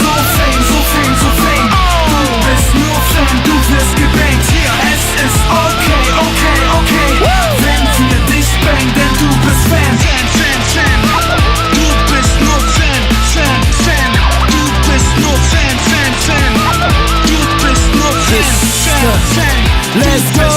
so fame, so fame, so fame. Du bist nur Fan, du wirst gebankt. Es ist okay, okay, okay, wenn wir dich bangen, denn du bist Fan. Du bist nur Fan, Fan, Fan. Du bist nur Fan, Fan, Fan. Du bist nur Fan, Fan, Fan. Let's go!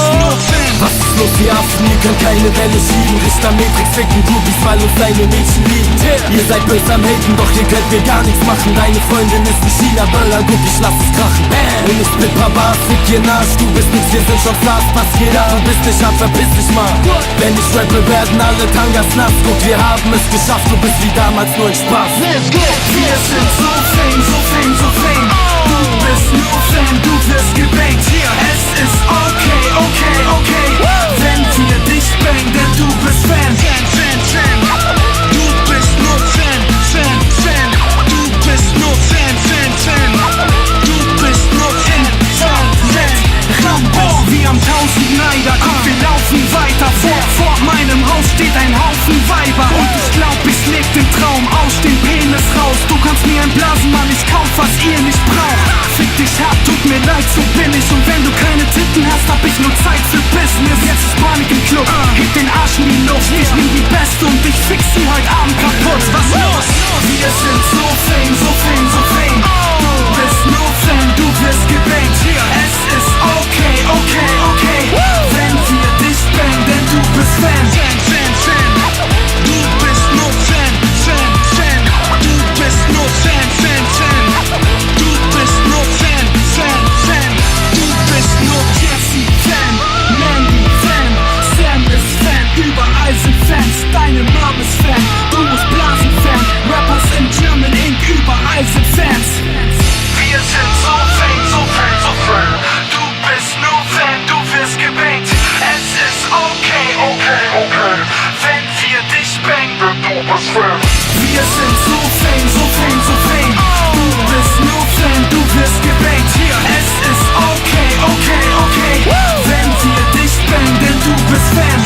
Was ist los, die Affen, ihr könnt keine Welle schieben. Richter Matrix ficken Groupies, weil uns deine Mädchen lieben. Ihr seid böse am Haten, doch ihr könnt mir gar nichts machen. Deine Freundin ist ein China-Böller, guck, ich lass es krachen. Und ich bin Papa, fick ihr Arsch. Du bist nix, wir sind schon Stars, was geht ab? Du bist nicht hart, verpiss dich mal. Wenn ich rappe, werden alle Tangas nass. Guck, wir haben es geschafft, du bist wie damals nur ein Spaß. Let's go! Wir sind so fame, so fame, so fame. Du bist nur Fan, du wirst gebankt. Es ist okay, okay, okay, wenn wir dich bangen, denn du bist Fan. Du bist nur Fan, Fan, Fan. Du bist nur Fan, Fan, Fan. Du bist nur Fan, Fan, Fan. Rambo wie am 1000 Neider. Guck, wir laufen weiter. Vor meinem Haus steht ein Haufen Weiber. Und ich glaub, ich leg den Traum aus dem Penis raus. Du kannst mir entblasen, Mann, ich kauf, was ihr nicht braucht. Fick dich hart, tut mir leid, so bin ich. Und wenn du keine Titten hast, hab ich nur Zeit für Business. Jetzt ist Panik im Club, heb den Arsch in die Luft. Ich nehm die Beste und ich fix sie heute Abend kaputt. Was los? Wir sind so fame, so fame, so fame. Du bist nur Fan, du wirst gebankt. Es ist okay, okay, okay, wenn wir dich bangen, denn du bist Fan. Du bist nur Fan, Fan, Fan. Du bist nur Fan, Fan, Fan. Du bist nur Fan, Fan, Fan. Du bist nur Jesse Fan, Mandy Fan, Sam ist Fan, überall sind Fans. Deine Mom ist Fan, du musst Blasen Fan. Rappers in German Inc., überall sind Fans. Wir sind so fame, so fame, so fame. Du bist nur Fan, du wirst gebankt. Es ist okay, okay, okay, wenn wir dich bangen, denn du bist Fan. Wir sind so fame, so fame, so fame. Du bist nur Fan, du wirst gebankt. Es ist okay, okay, okay, wenn wir dich bangen, denn du bist Fan.